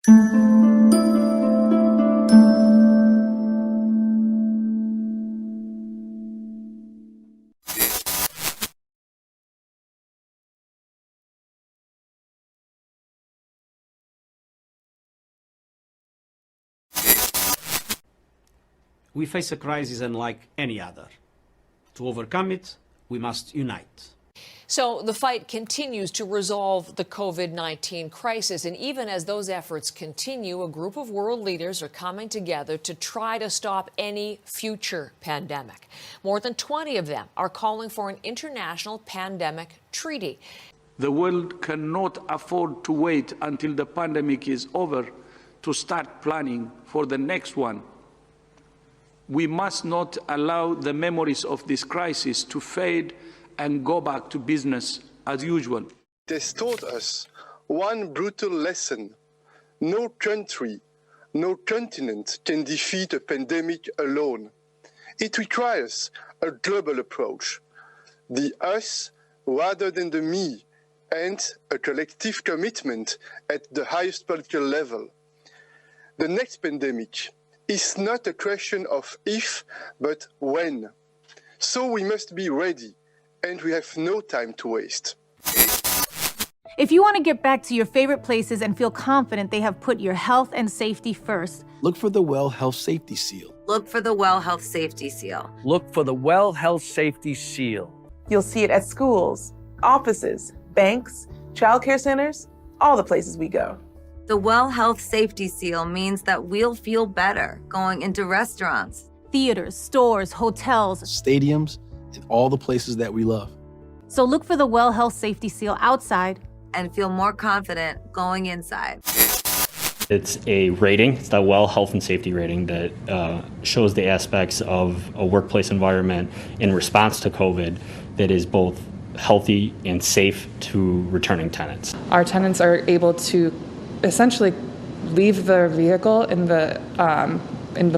We face a crisis unlike any other. To overcome it, we must unite. So the fight continues to resolve the COVID-19 crisis. And even as those efforts continue, a group of world leaders are coming together to try to stop any future pandemic. More than 20 of them are calling for an international pandemic treaty. The world cannot afford to wait until the pandemic is over to start planning for the next one. We must not allow the memories of this crisis to fade and go back to business as usual. It has taught us one brutal lesson. No country, no continent can defeat a pandemic alone. It requires a global approach, the us rather than the me, and a collective commitment at the highest political level. The next pandemic is not a question of if, but when. So we must be ready, and we have no time to waste. If you want to get back to your favorite places and feel confident they have put your health and safety first, look for the Well Health Safety Seal. Look for the Well Health Safety Seal. Look for the Well Health Safety Seal. You'll see it at schools, offices, banks, childcare centers, all the places we go. The Well Health Safety Seal means that we'll feel better going into restaurants, theaters, stores, hotels, stadiums, and all the places that we love. So look for the Well Health Safety Seal outside and feel more confident going inside. It's a rating, it's the Well Health and Safety rating that shows the aspects of a workplace environment in response to COVID that is both healthy and safe to returning tenants. Our tenants are able to essentially leave their vehicle in the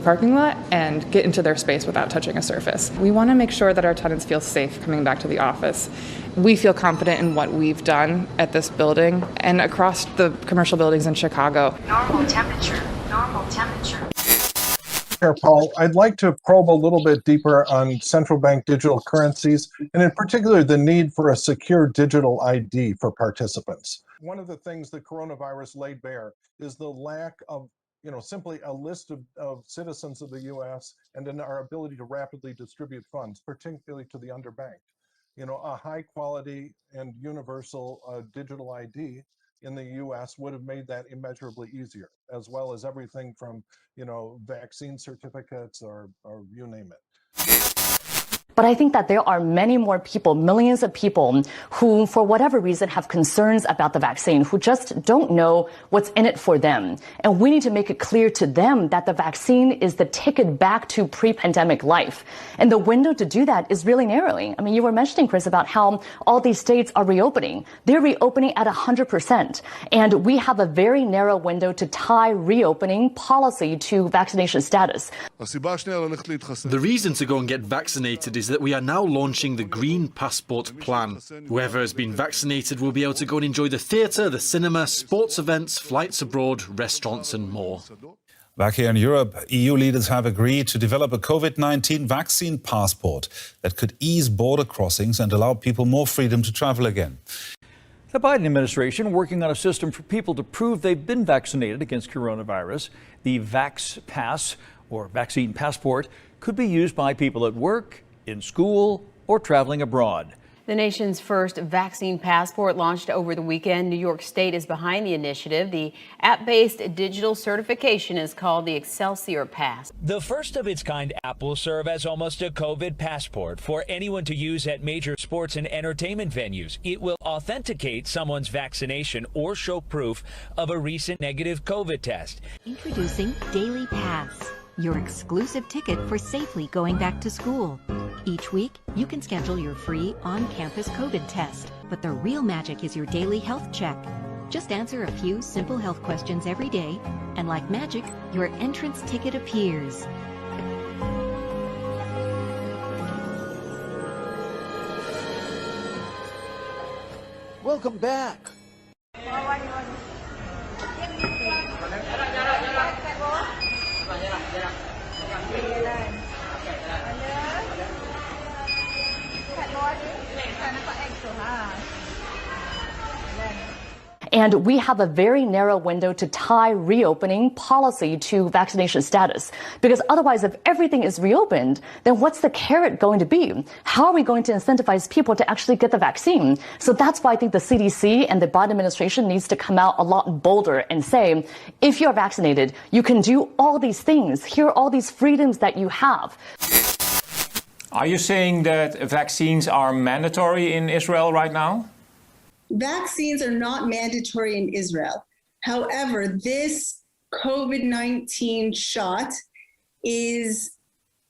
parking lot and get into their space without touching a surface. We want to make sure that our tenants feel safe coming back to the office. We feel confident in what we've done at this building and across the commercial buildings in Chicago. Normal temperature, normal temperature. Chair Paul, I'd like to probe a little bit deeper on central bank digital currencies, and in particular, the need for a secure digital ID for participants. One of the things the coronavirus laid bare is the lack of, simply a list of citizens of the U.S. and in our ability to rapidly distribute funds, particularly to the underbanked. A high quality and universal digital ID in the U.S. would have made that immeasurably easier, as well as everything from, vaccine certificates or you name it. But I think that there are many more people, millions of people, who, for whatever reason, have concerns about the vaccine, who just don't know what's in it for them. And we need to make it clear to them that the vaccine is the ticket back to pre-pandemic life. And the window to do that is really narrowing. I mean, you were mentioning, Chris, about how all these states are reopening. They're reopening at 100%. And we have a very narrow window to tie reopening policy to vaccination status. The reason to go and get vaccinated is that we are now launching the Green Passport Plan. Whoever has been vaccinated will be able to go and enjoy the theatre, the cinema, sports events, flights abroad, restaurants and more. Back here in Europe, EU leaders have agreed to develop a COVID-19 vaccine passport that could ease border crossings and allow people more freedom to travel again. The Biden administration working on a system for people to prove they've been vaccinated against coronavirus. The Vax Pass, or vaccine passport, could be used by people at work, in school, or traveling abroad. The nation's first vaccine passport launched over the weekend. New York State is behind the initiative. The app-based digital certification is called the Excelsior Pass. The first of its kind app will serve as almost a COVID passport for anyone to use at major sports and entertainment venues. It will authenticate someone's vaccination or show proof of a recent negative COVID test. Introducing Daily Pass, your exclusive ticket for safely going back to school. Each week, you can schedule your free on-campus COVID test, but the real magic is your daily health check. Just answer a few simple health questions every day, and like magic, your entrance ticket appears. Welcome back. And we have a very narrow window to tie reopening policy to vaccination status. Because otherwise, if everything is reopened, then what's the carrot going to be? How are we going to incentivize people to actually get the vaccine? So that's why I think the CDC and the Biden administration needs to come out a lot bolder and say, if you're vaccinated, you can do all these things. Here are all these freedoms that you have. Are you saying that vaccines are mandatory in Israel right now? Vaccines are not mandatory in Israel. However, this COVID-19 shot is,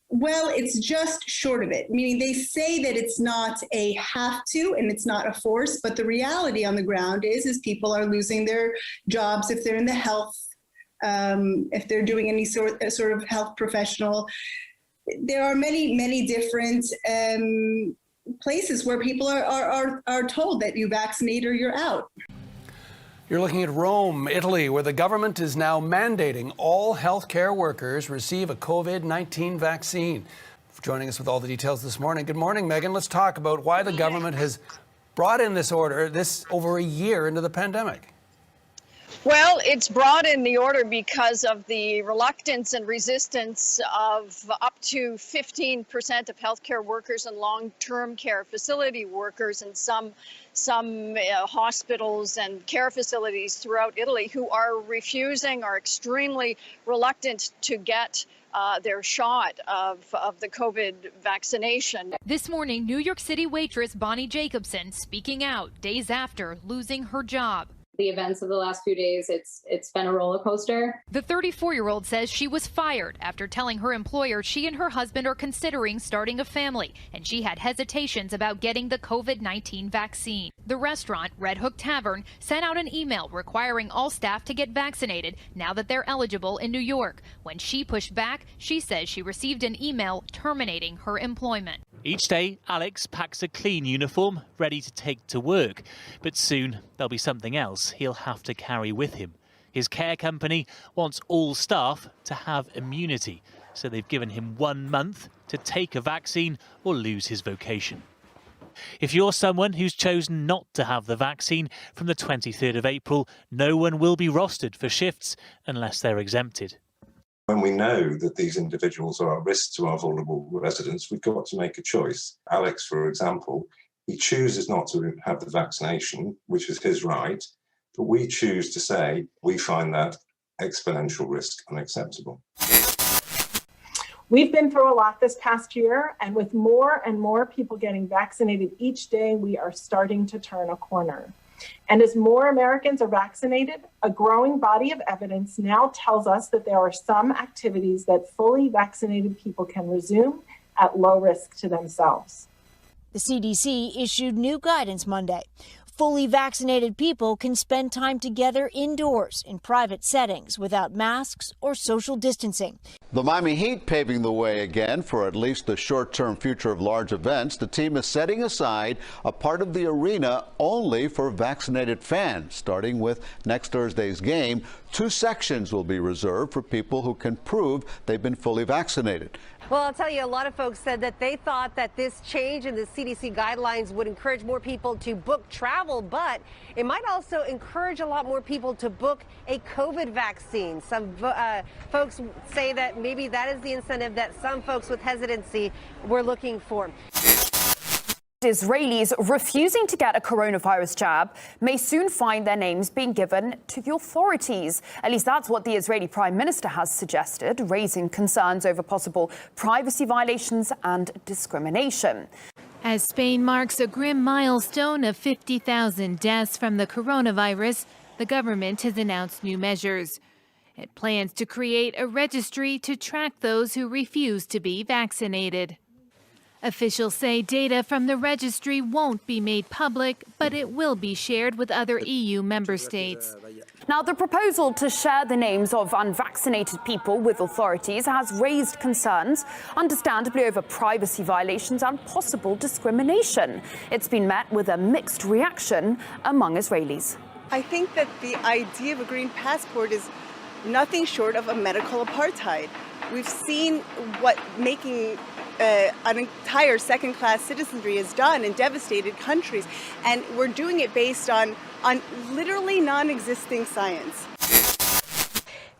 well, it's just short of it. Meaning they say that it's not a have to and it's not a force, but the reality on the ground is people are losing their jobs if they're in the health, if they're doing any sort of health professional. There are many different places where people are told that you vaccinate or you're out. You're looking at Rome, Italy, where the government is now mandating all healthcare workers receive a COVID-19 vaccine. For joining us with all the details this morning. Good morning, Megan. Let's talk about why the government has brought in this order over a year into the pandemic. Well, it's brought in the order because of the reluctance and resistance of up to 15% of healthcare workers and long-term care facility workers and some hospitals and care facilities throughout Italy who are extremely reluctant to get their shot of the COVID vaccination. This morning, New York City waitress Bonnie Jacobson speaking out days after losing her job. The events of the last few days, it's been a roller coaster. The 34-year-old says she was fired after telling her employer she and her husband are considering starting a family, and she had hesitations about getting the COVID-19 vaccine. The restaurant, Red Hook Tavern, sent out an email requiring all staff to get vaccinated now that they're eligible in New York. When she pushed back, she says she received an email terminating her employment. Each day, Alex packs a clean uniform, ready to take to work. But soon, there'll be something else he'll have to carry with him. His care company wants all staff to have immunity, so they've given him 1 month to take a vaccine or lose his vocation. If you're someone who's chosen not to have the vaccine, from the 23rd of April, no one will be rostered for shifts unless they're exempted. When we know that these individuals are at risk to our vulnerable residents, we've got to make a choice. Alex, for example, he chooses not to have the vaccination, which is his right, but we choose to say we find that exponential risk unacceptable. We've been through a lot this past year, and with more and more people getting vaccinated each day, we are starting to turn a corner. And as more Americans are vaccinated, a growing body of evidence now tells us that there are some activities that fully vaccinated people can resume at low risk to themselves. The CDC issued new guidance Monday. Fully vaccinated people can spend time together indoors in private settings without masks or social distancing. The Miami Heat paving the way again for at least the short-term future of large events. The team is setting aside a part of the arena only for vaccinated fans. Starting with next Thursday's game, 2 sections will be reserved for people who can prove they've been fully vaccinated. Well, I'll tell you, a lot of folks said that they thought that this change in the CDC guidelines would encourage more people to book travel, but it might also encourage a lot more people to book a COVID vaccine. Some folks say that maybe that is the incentive that some folks with hesitancy were looking for. Israelis refusing to get a coronavirus jab may soon find their names being given to the authorities. At least that's what the Israeli Prime Minister has suggested, raising concerns over possible privacy violations and discrimination. As Spain marks a grim milestone of 50,000 deaths from the coronavirus, the government has announced new measures. It plans to create a registry to track those who refuse to be vaccinated. Officials say data from the registry won't be made public, but it will be shared with other EU member states. Now, the proposal to share the names of unvaccinated people with authorities has raised concerns, understandably over privacy violations and possible discrimination. It's been met with a mixed reaction among Israelis. I think that the idea of a green passport is nothing short of a medical apartheid. We've seen what making an entire second-class citizenry is done in devastated countries. And we're doing it based on literally non-existing science.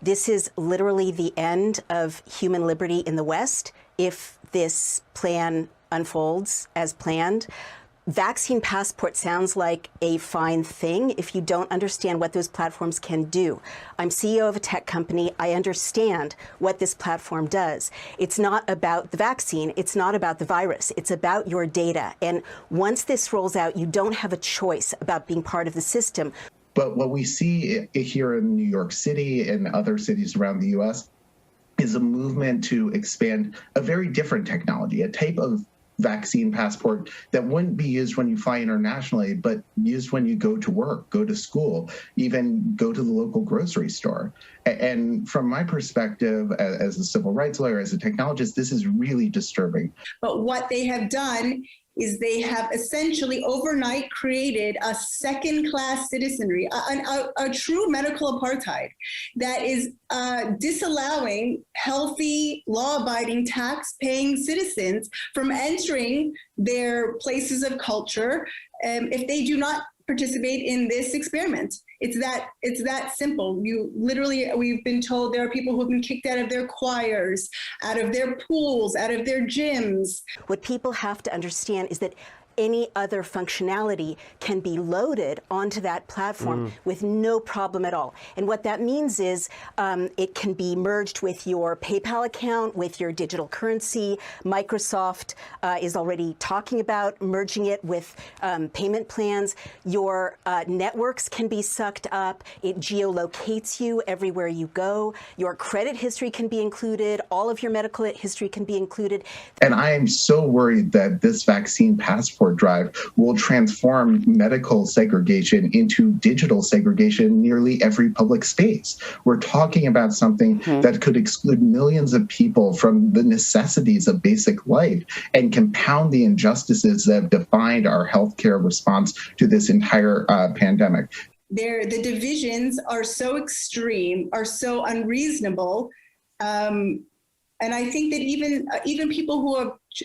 This is literally the end of human liberty in the West if this plan unfolds as planned. Vaccine passport sounds like a fine thing if you don't understand what those platforms can do. I'm CEO of a tech company. I understand what this platform does. It's not about the vaccine. It's not about the virus. It's about your data. And once this rolls out, you don't have a choice about being part of the system. But what we see here in New York City and other cities around the U.S. is a movement to expand a very different technology, a type of vaccine passport that wouldn't be used when you fly internationally, but used when you go to work, go to school, even go to the local grocery store. And from my perspective, as a civil rights lawyer, as a technologist, this is really disturbing. But what they have done is they have essentially overnight created a second-class citizenry, a true medical apartheid that is disallowing healthy, law-abiding, tax-paying citizens from entering their places of culture if they do not participate in this experiment. It's that simple. We've been told there are people who have been kicked out of their choirs, out of their pools, out of their gyms. What people have to understand is that any other functionality can be loaded onto that platform with no problem at all. And what that means is it can be merged with your PayPal account, with your digital currency. Microsoft is already talking about merging it with payment plans. Your networks can be sucked up. It geolocates you everywhere you go. Your credit history can be included. All of your medical history can be included. And I am so worried that this vaccine passport drive will transform medical segregation into digital segregation in nearly every public space. We're talking about something that could exclude millions of people from the necessities of basic life and compound the injustices that have defined our healthcare response to this entire pandemic. The divisions are so extreme, are so unreasonable. And I think that even people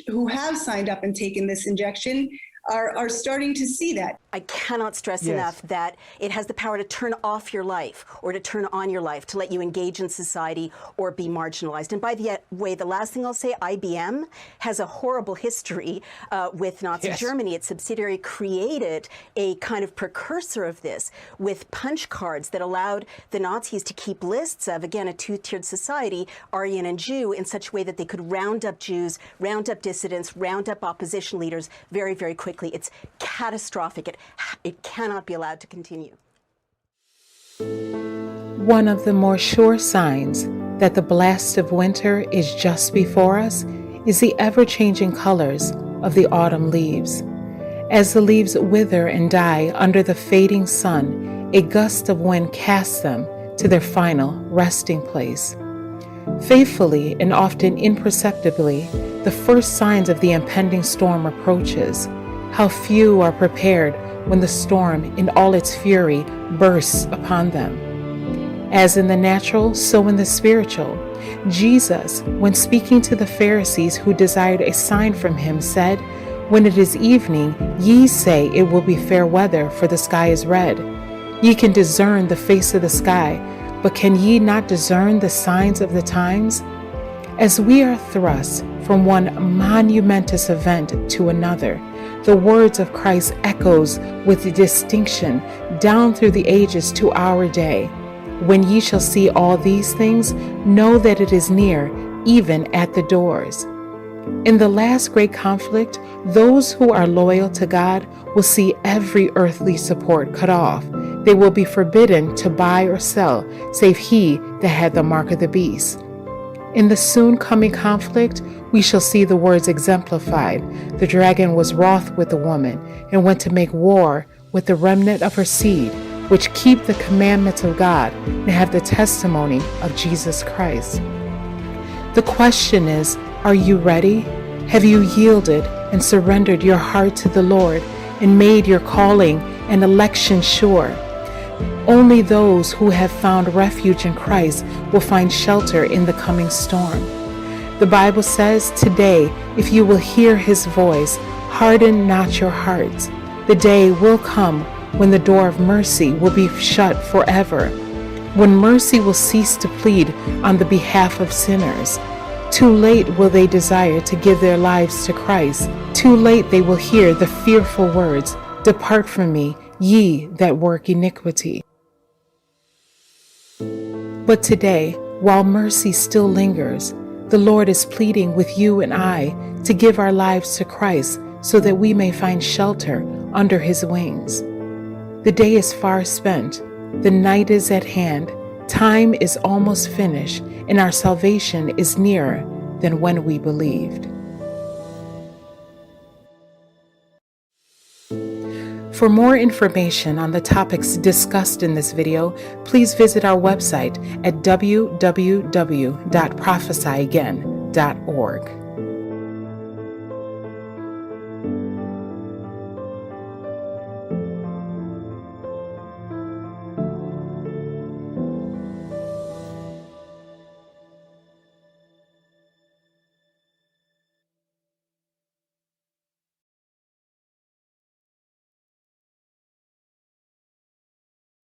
who have signed up and taken this injection are starting to see that. I cannot stress enough that it has the power to turn off your life or to turn on your life, to let you engage in society or be marginalized. And by the way, the last thing I'll say, IBM has a horrible history with Nazi Germany. Its subsidiary created a kind of precursor of this with punch cards that allowed the Nazis to keep lists of, again, a two-tiered society, Aryan and Jew, in such a way that they could round up Jews, round up dissidents, round up opposition leaders very, very quickly. It's catastrophic. It cannot be allowed to continue. One of the more sure signs that the blast of winter is just before us is the ever-changing colors of the autumn leaves. As the leaves wither and die under the fading sun, a gust of wind casts them to their final resting place. Faithfully and often imperceptibly, the first signs of the impending storm approaches. How few are prepared when the storm in all its fury bursts upon them. As in the natural, so in the spiritual. Jesus, when speaking to the Pharisees who desired a sign from him, said, "When it is evening, ye say it will be fair weather, for the sky is red. Ye can discern the face of the sky, but can ye not discern the signs of the times?" As we are thrust from one monumentous event to another, the words of Christ echoes with distinction down through the ages to our day. When ye shall see all these things, know that it is near, even at the doors. In the last great conflict, those who are loyal to God will see every earthly support cut off. They will be forbidden to buy or sell, save he that had the mark of the beast. In the soon coming conflict, we shall see the words exemplified. The dragon was wroth with the woman and went to make war with the remnant of her seed, which keep the commandments of God and have the testimony of Jesus Christ. The question is, are you ready? Have you yielded and surrendered your heart to the Lord and made your calling and election sure? Only those who have found refuge in Christ will find shelter in the coming storm. The Bible says, today, if you will hear his voice, harden not your hearts. The day will come when the door of mercy will be shut forever, when mercy will cease to plead on the behalf of sinners. Too late will they desire to give their lives to Christ. Too late they will hear the fearful words, depart from me, ye that work iniquity. But today, while mercy still lingers, the Lord is pleading with you and I to give our lives to Christ so that we may find shelter under his wings. The day is far spent, the night is at hand, time is almost finished, and our salvation is nearer than when we believed. For more information on the topics discussed in this video, please visit our website at www.prophesyagain.org.